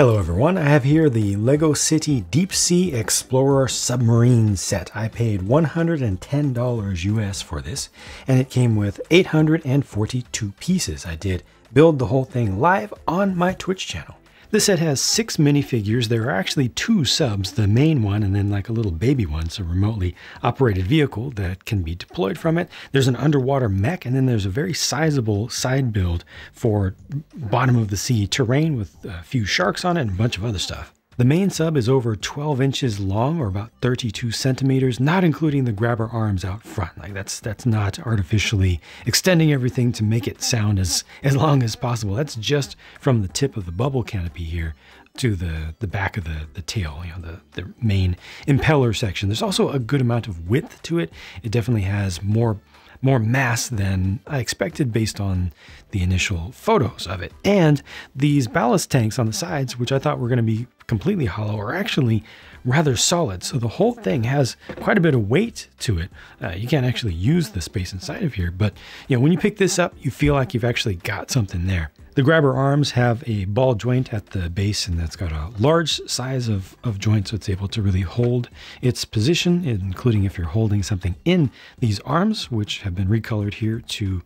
Hello everyone, I have here the LEGO City Deep Sea Explorer Submarine set. I paid $110 US for this, and it came with 842 pieces. I did build the whole thing live on my Twitch channel. This set has 6 minifigures. There are actually 2 subs, the main one and then like a little baby one, so remotely operated vehicle that can be deployed from it. There's an underwater mech, and then there's a very sizable side build for bottom of the sea terrain with a few sharks on it and a bunch of other stuff. The main sub is over 12 inches long, or about 32 centimeters, not including the grabber arms out front. Like that's not artificially extending everything to make it sound as long as possible. That's just from the tip of the bubble canopy here to the back of the tail, you know, the main impeller section. There's also a good amount of width to it. It definitely has more mass than I expected based on the initial photos of it. And these ballast tanks on the sides, which I thought were going to be completely hollow, are actually rather solid. So the whole thing has quite a bit of weight to it. You can't actually use the space inside of here, but you know, when you pick this up, you feel like you've actually got something there. The grabber arms have a ball joint at the base, and that's got a large size of joint, so it's able to really hold its position, including if you're holding something in these arms, which have been recolored here to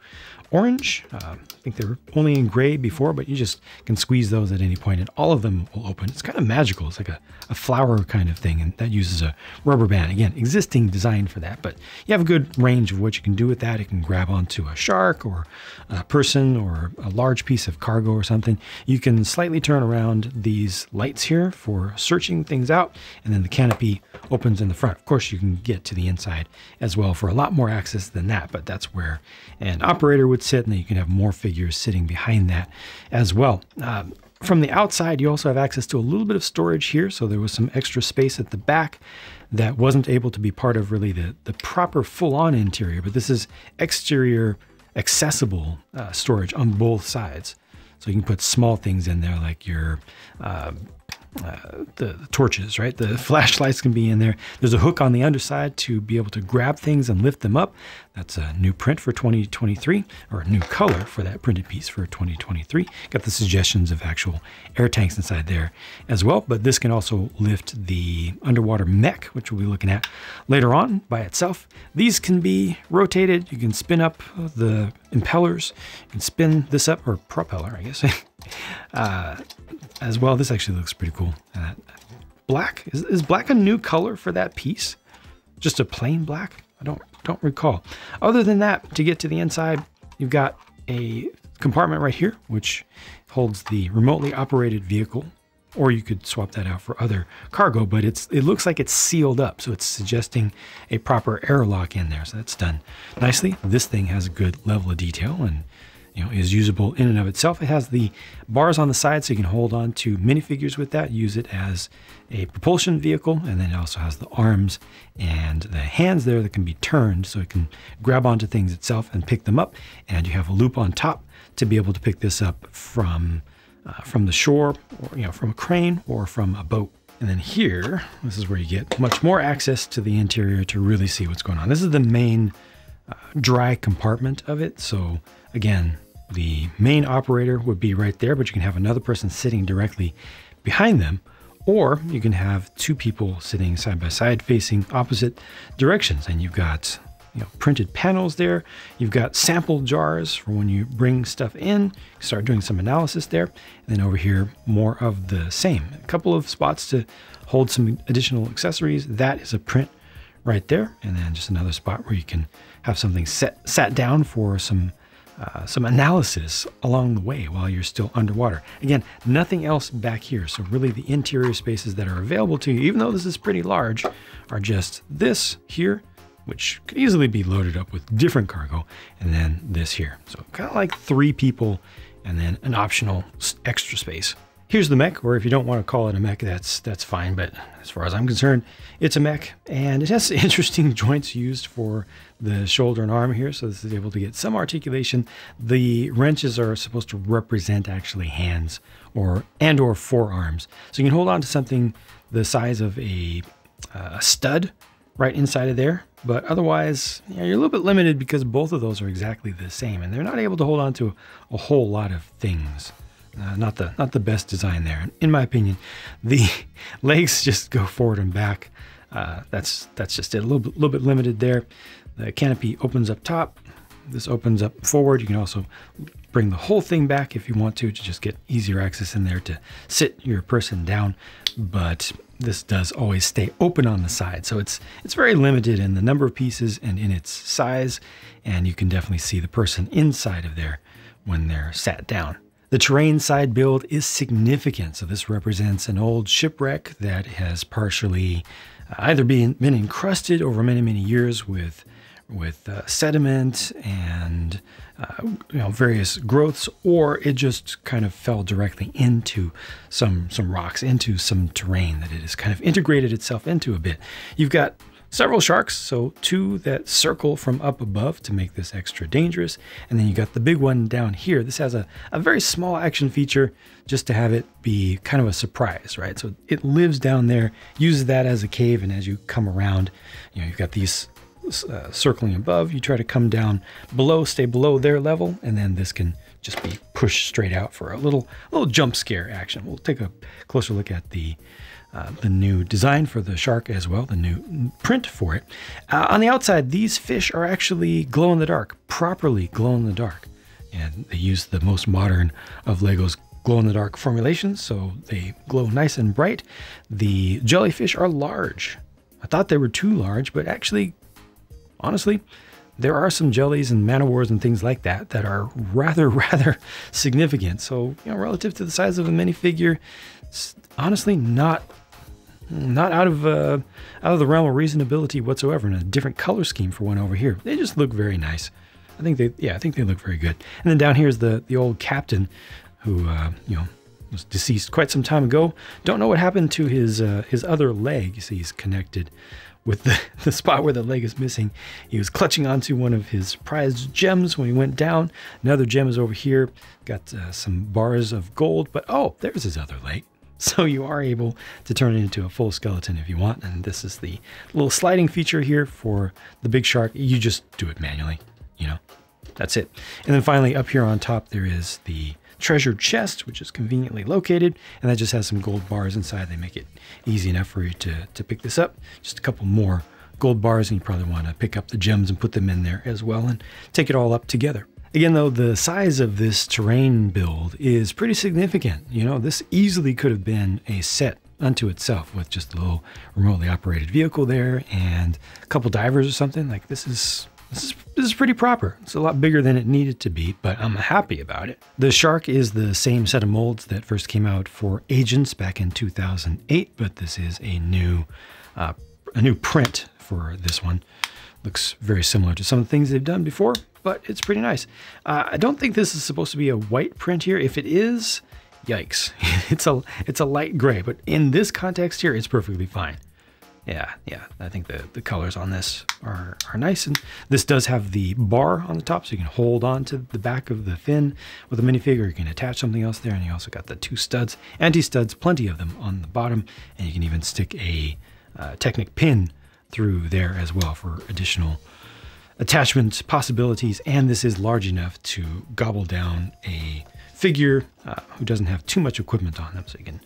orange. I think they were only in gray before, but you just can squeeze those at any point and all of them will open. It's kind of magical. It's like a flower kind of thing, and that uses a rubber band. Again, existing design for that, but you have a good range of what you can do with that. It can grab onto a shark or a person or a large piece of cargo or something. You can slightly turn around these lights here for searching things out, and then the canopy opens in the front. Of course, you can get to the inside as well for a lot more access than that, but that's where an operator would sit, and then you can have more figures sitting behind that as well. From the outside, you also have access to a little bit of storage here, so there was some extra space at the back that wasn't able to be part of really the proper full-on interior, but this is exterior accessible storage on both sides. So you can put small things in there like your the torches, right? The flashlights can be in there. There's a hook on the underside to be able to grab things and lift them up. That's a new print for 2023, or a new color for that printed piece for 2023. Got the suggestions of actual air tanks inside there as well, but this can also lift the underwater mech, which we'll be looking at later on by itself. These can be rotated. You can spin up the impellers. You can spin this up, or propeller, I guess. As well. This actually looks pretty cool. Black, is black a new color for that piece? Just a plain black? I don't recall. Other than that, to get to the inside, you've got a compartment right here, which holds the remotely operated vehicle, or you could swap that out for other cargo, but it looks like it's sealed up, so it's suggesting a proper airlock in there. So that's done nicely. This thing has a good level of detail and is usable in and of itself. It has the bars on the side, so you can hold on to minifigures with that, use it as a propulsion vehicle, and then it also has the arms and the hands there that can be turned, so it can grab onto things itself and pick them up, and you have a loop on top to be able to pick this up from the shore, or from a crane or from a boat. And then here, this is where you get much more access to the interior to really see what's going on. This is the main dry compartment of it, so again, the main operator would be right there, but you can have another person sitting directly behind them, or you can have 2 people sitting side by side facing opposite directions. And you've got printed panels there. You've got sample jars for when you bring stuff in, start doing some analysis there. And then over here, more of the same. A couple of spots to hold some additional accessories. That is a print right there. And then just another spot where you can have something sat down for some analysis along the way while you're still underwater. Again, nothing else back here. So really the interior spaces that are available to you, even though this is pretty large, are just this here, which could easily be loaded up with different cargo, and then this here. So kind of like 3 people and then an optional extra space. Here's the mech, or if you don't want to call it a mech, that's fine, but as far as I'm concerned, it's a mech, and it has interesting joints used for the shoulder and arm here, so this is able to get some articulation. The wrenches are supposed to represent actually hands or forearms, so you can hold on to something the size of a stud right inside of there, but otherwise you're a little bit limited because both of those are exactly the same, and they're not able to hold on to a whole lot of things. Not the best design there, in my opinion. The legs just go forward and back. That's just it. A little bit limited there. The canopy opens up top. This opens up forward. You can also bring the whole thing back if you want to just get easier access in there to sit your person down. But this does always stay open on the side. So it's very limited in the number of pieces and in its size. And you can definitely see the person inside of there when they're sat down. The terrain side build is significant. So this represents an old shipwreck that has partially either been encrusted over many, many years with sediment and various growths, or it just kind of fell directly into some rocks, into some terrain that it has kind of integrated itself into a bit. You've got several sharks, so 2 that circle from up above to make this extra dangerous, and then you got the big one down here. This has a very small action feature just to have it be kind of a surprise, right? So it lives down there, uses that as a cave, and as you come around, you've got these circling above. You try to come down below, stay below their level, and then this can just be pushed straight out for a little jump scare action. We'll take a closer look at the new design for the shark as well, the new print for it. On the outside, these fish are actually glow in the dark, properly glow in the dark, and they use the most modern of Lego's glow in the dark formulations, so they glow nice and bright. The jellyfish are large. I thought they were too large, but actually, honestly, there are some jellies and man-o'-wars and things like that that are rather significant. So, relative to the size of a minifigure, it's honestly not out of the realm of reasonability whatsoever. And a different color scheme for one over here. They just look very nice. I think they look very good. And then down here is the old captain who was deceased quite some time ago. Don't know what happened to his other leg. You see, he's connected with the spot where the leg is missing. He was clutching onto one of his prized gems when he went down. Another gem is over here. Got some bars of gold, but oh, there's his other leg. So you are able to turn it into a full skeleton if you want. And this is the little sliding feature here for the big shark. You just do it manually, that's it. And then finally up here on top, there is the treasure chest, which is conveniently located, and that just has some gold bars inside. They make it easy enough for you to pick this up. Just a couple more gold bars, and you probably want to pick up the gems and put them in there as well and take it all up together. Again, though, the size of this terrain build is pretty significant. This easily could have been a set unto itself with just a little remotely operated vehicle there and a couple divers or something. Like this is pretty proper. It's a lot bigger than it needed to be, but I'm happy about it. The shark is the same set of molds that first came out for Agents back in 2008, but this is a new print for this one. Looks very similar to some of the things they've done before, but it's pretty nice. I don't think this is supposed to be a white print here. If it is, yikes. It's a light gray, but in this context here, it's perfectly fine. Yeah, I think the colors on this are nice. And this does have the bar on the top, so you can hold on to the back of the fin with a minifigure. You can attach something else there, and you also got the 2 studs, anti-studs, plenty of them on the bottom, and you can even stick a Technic pin through there as well for additional attachment possibilities. And this is large enough to gobble down a figure who doesn't have too much equipment on them, so you can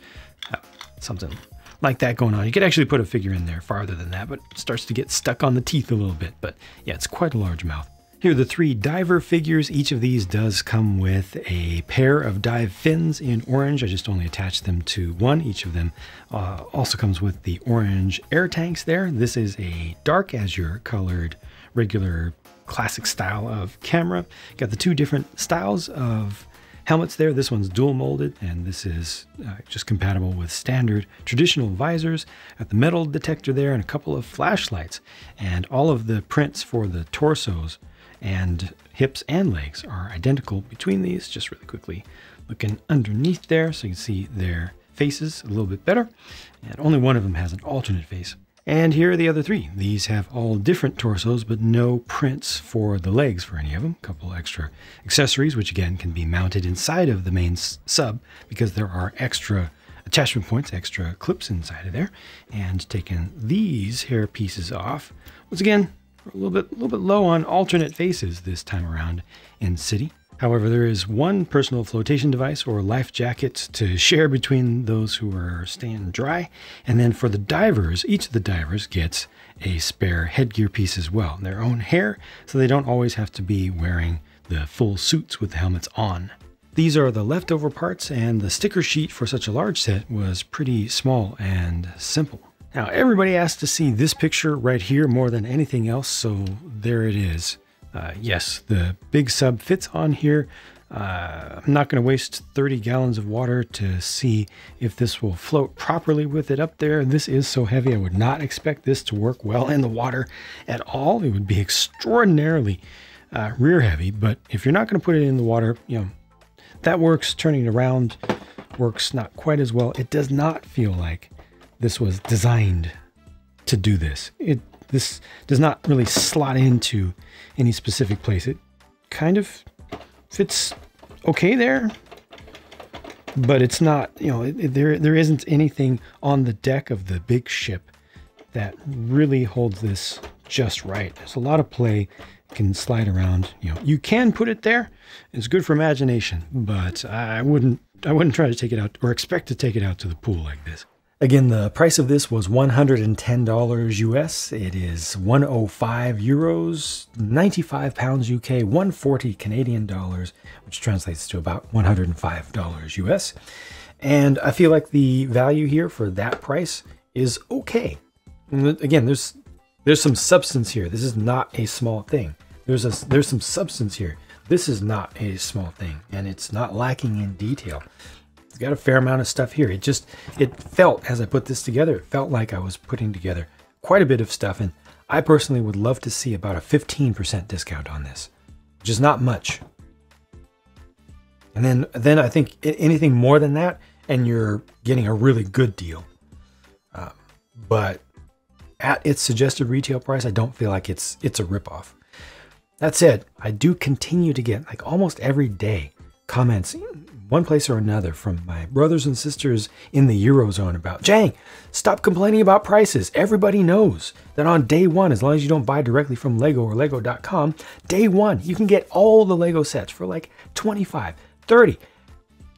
have something like that going on. You could actually put a figure in there farther than that, but it starts to get stuck on the teeth a little bit. But yeah, it's quite a large mouth. Here are the 3 diver figures. Each of these does come with a pair of dive fins in orange. I just only attached them to one. Each of them also comes with the orange air tanks there. This is a dark azure colored, regular classic style of camera. Got the 2 different styles of helmets there. This one's dual molded, and this is just compatible with standard traditional visors. Got the metal detector there and a couple of flashlights, and all of the prints for the torsos and hips and legs are identical between these. Just really quickly looking underneath there so you can see their faces a little bit better, and only one of them has an alternate face. And here are the other 3. These have all different torsos, but no prints for the legs for any of them. A couple extra accessories, which again can be mounted inside of the main sub because there are extra attachment points, extra clips inside of there. And taking these hair pieces off, once again, we're a little bit low on alternate faces this time around in City. However, there is one personal flotation device or life jacket to share between those who are staying dry. And then for the divers, each of the divers gets a spare headgear piece as well, their own hair, so they don't always have to be wearing the full suits with the helmets on. These are the leftover parts, and the sticker sheet for such a large set was pretty small and simple. Now, everybody asked to see this picture right here more than anything else, so there it is. Yes, the big sub fits on here. I'm not going to waste 30 gallons of water to see if this will float properly with it up there. This is so heavy, I would not expect this to work well in the water at all. It would be extraordinarily rear heavy, but if you're not going to put it in the water, that works. Turning it around works not quite as well. It does not feel like this was designed to do this. This does not really slot into any specific place. It kind of fits okay there, but it's not, there isn't anything on the deck of the big ship that really holds this just right. There's a lot of play. It can slide around. You can put it there. It's good for imagination, but I wouldn't try to take it out or expect to take it out to the pool like this. Again, the price of this was $110 US. It is 105 euros, 95 pounds UK, 140 Canadian dollars, which translates to about $105 US. And I feel like the value here for that price is okay. And again, there's some substance here. This is not a small thing. There's some substance here. This is not a small thing, and it's not lacking in detail. It's got a fair amount of stuff here. It felt, as I put this together, it felt like I was putting together quite a bit of stuff, and I personally would love to see about a 15% discount on this, which is not much. And then I think anything more than that, and you're getting a really good deal. But at its suggested retail price, I don't feel like it's a ripoff. That said, I do continue to get, like almost every day, comments one place or another from my brothers and sisters in the Eurozone about, Jang, stop complaining about prices. Everybody knows that on day one, as long as you don't buy directly from Lego or Lego.com, day one, you can get all the Lego sets for like 25, 30,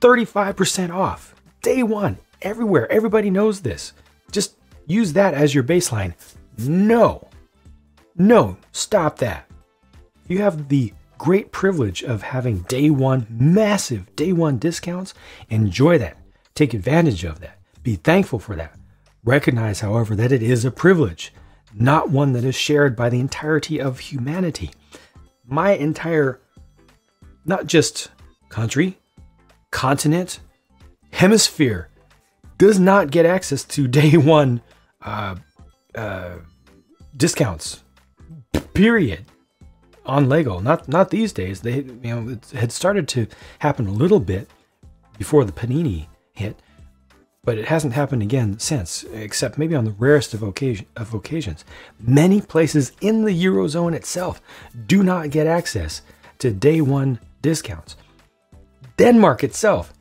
35% off. Day one, everywhere. Everybody knows this. Just use that as your baseline. No, stop that. You have the great privilege of having day one, massive day one discounts. Enjoy that. Take advantage of that. Be thankful for that. Recognize, however, that it is a privilege, not one that is shared by the entirety of humanity. My entire, not just country, continent, hemisphere, does not get access to day one discounts, period. On Lego, not these days. It had started to happen a little bit before the Panini hit, but it hasn't happened again since, except maybe on the rarest of occasions. Many places in the Eurozone itself do not get access to day one discounts. Denmark itself,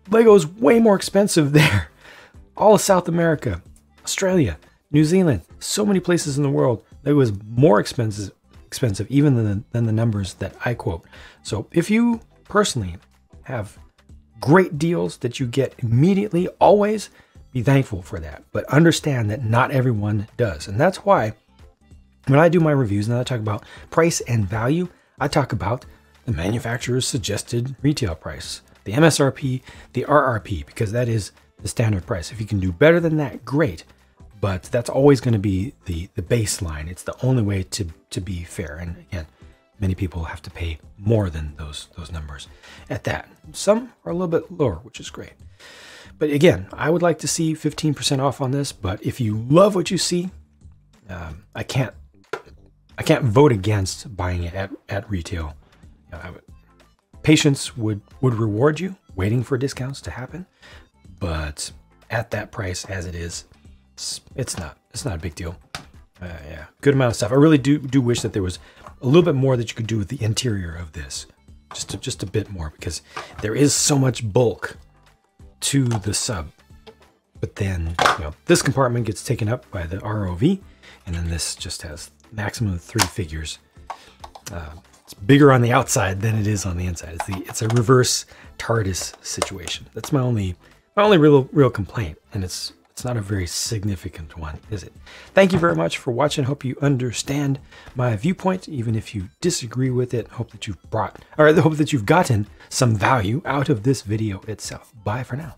Lego is way more expensive there. All of South America, Australia, New Zealand, so many places in the world, Lego is more expensive even than the numbers that I quote. So if you personally have great deals that you get immediately, always be thankful for that. But understand that not everyone does. And that's why when I do my reviews and I talk about price and value, I talk about the manufacturer's suggested retail price, the MSRP, the RRP, because that is the standard price. If you can do better than that, great. But that's always going to be the baseline. It's the only way to be fair. And again, many people have to pay more than those numbers at that. Some are a little bit lower, which is great. But again, I would like to see 15% off on this. But if you love what you see, I can't vote against buying it at retail. Patience would reward you, waiting for discounts to happen. But at that price, as it is, it's not a big deal. Yeah, good amount of stuff. I really do wish that there was a little bit more that you could do with the interior of this, just a bit more, because there is so much bulk to the sub. But then this compartment gets taken up by the ROV, and then this just has maximum of 3 figures. bigger on the outside than it is on the inside. It's a reverse TARDIS situation. That's my only real complaint, and it's not a very significant one, is it? Thank you very much for watching. Hope you understand my viewpoint, even if you disagree with it. Hope that you've gotten some value out of this video itself. Bye for now.